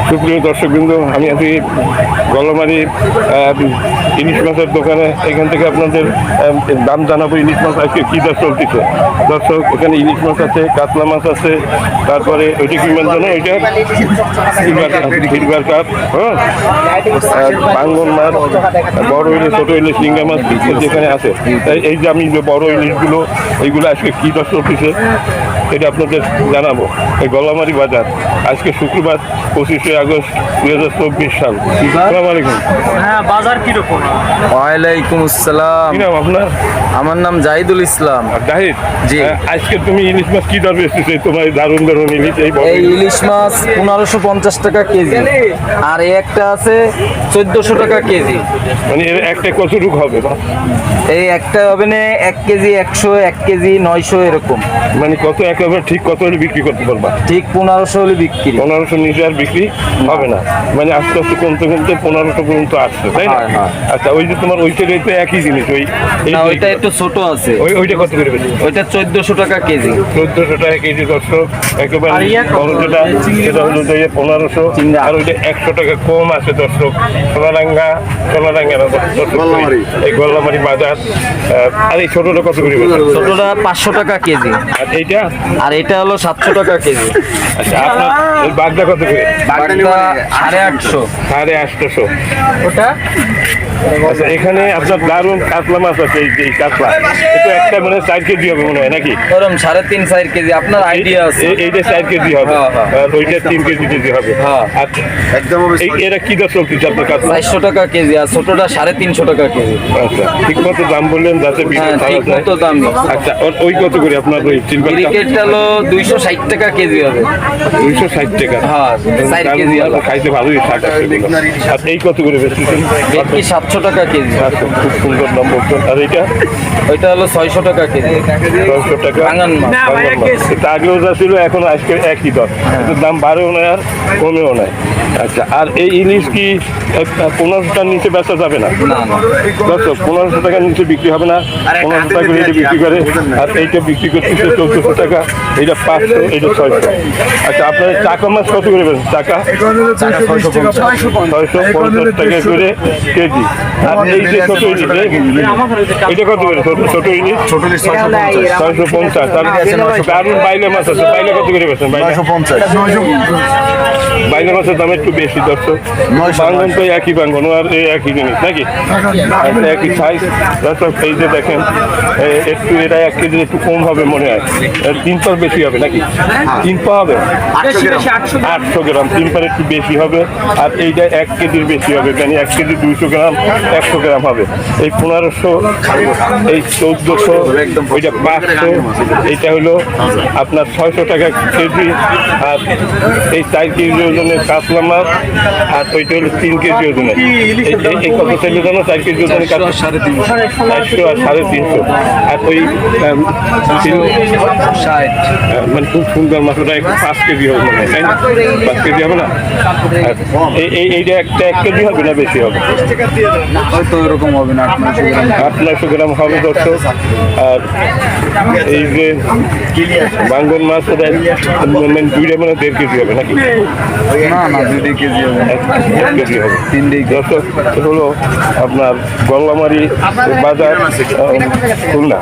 সুপ্রিয় দর্শকবৃন্দ, আমি আছি গলমারি ইলিশ মাছের দোকানে। এখান থেকে আপনাদের দাম জানাবো। ইলিশ মাছ আজকে কী দর চলতেছে। দর্শক, এখানে ইলিশ মাছ আছে, কাতলা মাছ আছে, তারপরে ওইটা কি মাছ জানো? ওইটা সিলভার কাপ, হ্যাঁ, বাঙ্গন মাছ, বড় ইলিশ, ছোটো ইলিশ, শিঙ্গা মাছ যেখানে আছে। তাই এই যে আমি যে বড় ইলিশগুলো, এইগুলো আজকে কী দর চলতেছে এটা আপনাদের জানাবো। এই গলামারি বাজার আজকে শুক্রবার 25শে আগস্ট 2024 সাল। আসসালামু আলাইকুম। হ্যাঁ, বাজার কিরকম? ওয়ালাইকুম আসসালাম। কি নাম আপনার? আমার নাম জাহিদুল ইসলাম। জাহিদ জি। আজকে তুমি ইলিশ মাছ কি দর বেচতেছে? তোমার দারুণ দারুণ ইলিশ। এই ইলিশ মাছ 1550 টাকা কেজি, আর এই একটা আছে 1400 টাকা কেজি। মানে এর একটা কতটুকু হবে? এই একটা হবে না 1 কেজি 100, 1 কেজি 900 এরকম। মানে কত একেবারে ঠিক কত হলে বিক্রি করতে পারবা? ঠিক 1500 হলে বিক্রি। 1500 নিচে আর বিক্রি হবে না। মানে আস্তে আস্তে কমতে কমতে 1500 পর্যন্ত আসছে, তাই না? হ্যাঁ। আচ্ছা, ওই যে তোমার ওইটা তো একই জিনিস। না, ওইটা একটু ছোট আছে। ওইটা কত করে বেশি? ওইটা 1400 টাকা কেজি। 1400 টাকা কেজি। দর্শক, একেবারে বড় যেটা সেটা হলো 1500, আর ওইটা 100 টাকা কম আছে। দর্শক, সোনারাঙ্গা না দর্শক, এই গল্লামারি বাজার। আর এই ছোটটা কত করে বেশি? ছোটটা 500 টাকা কেজি, আর এইটা? আর এটা হলো 700 টাকা কেজি। আচ্ছা, আপনার এই বাগদা কত করে? বাগদা 850। 850। ওটা আচ্ছা, এখানে আপনার দারুণ কাতলা মাছ আছে। এই কাতলা এটা একটা মানে 4 কেজি হবে মনে হয়, নাকি? ওরম 3.5-4 কেজি। আপনার আইডিয়া আছে? এইটা 4 কেজি হবে, আর ওইটা 3 কেজি হবে। হ্যাঁ। আর এরা কি দর চলতেছে আপনার কাতলা? 400 টাকা কেজি, আর ছোটটা 350 টাকা কেজি। আচ্ছা, ঠিক মতো দাম বললেন যাতে হ্যাঁ, বিক্রি ঠিক করা যায়। মতো দাম। আচ্ছা, ওই কত করে আপনার ওই ক্রিকেটটা হলো 260 টাকা কেজি হবে। 260 টাকা? হ্যাঁ, 4 কেজি হবে। খাইতে ভালোই স্বাদ আছে। আর এই কত করে বেচতেছেন? ভেটকি 700 টাকা কেজি। আচ্ছা, খুব সুন্দর দাম বলছেন। আর এইটা? ওইটা হলো 600 টাকা কেজি। 600 টাকা। বাঙান মাছ। বাঙান মাছ। এটা আগেও যা ছিল এখন আজকে একই দর, এটার দাম বাড়েও নাই আর কমেও নাই। আচ্ছা, আর এই ইলিশ কি 1500টার নিচে বেচা যাবে না? না না, দর্শক, 1500 টাকার নিচে বিক্রি হবে না। 1500 টাকা করে এটা বিক্রি করে। আর এইটা বিক্রি করতেছে 1400 টাকা, এইটা 500, এইটা 600। আচ্ছা, আপনার চাকা মাছ কত করে বেচেন? চাকা 650 টাকা করে কেজি। আর এই যে ছোট ইলিশ, এটা কত করে? ছোট ইলিশ 650। আর দারুণ বাইলে মাছ আছে, বাইলে কত করে বেচেন? বাইলে মাছের দাম একটু বেশি। দর্শক, বাঙ্গন তো একই বাঙ্গন, আর এই একই জিনিস, নাকি? আচ্ছা, একই সাইজ। দর্শক, এই যে দেখেন, একটু এটা 1 কেজি একটু কম হবে মনে হয়। 3 পার বেশি হবে, নাকি? 3 পা হবে 800 গ্রাম। 3 পার একটু বেশি হবে। আর এইটা 1 কেজির বেশি হবে, মানে 1 কেজি 200 গ্রাম, 100 গ্রাম হবে। এই 1500, এই 1400, ওইটা 500, এইটা হলো আপনার 600 টাকা কেজি। আর এই 4 কেজি ওজনের কাতলা মাছ, আর ওইটা হলো 3 কেজি ওজনের। এই কত চাইলে জানো? 4 কেজি ওজনের কাতলা 450 আর 350। আর ওই 60। মানে খুব সুন্দর মাছ, ওটা 5 কেজি হবে মনে হয়, তাই না? 5 কেজি হবে না? আর এইটা একটা 1 কেজি হবে না, বেশি হবে? হয়তো এরকম হবে না, 800 গ্রাম হবে। দর্শক, আর এই যে বাঙ্গন মাছ, ওটা মানে দুইটা মানে 1.5 কেজি হবে, নাকি? না না, 2 কেজি হবে। 1 কেজি হবে। 3 দর্শক, এটা হলো আপনার গল্লামারি বাজার, খুলনা।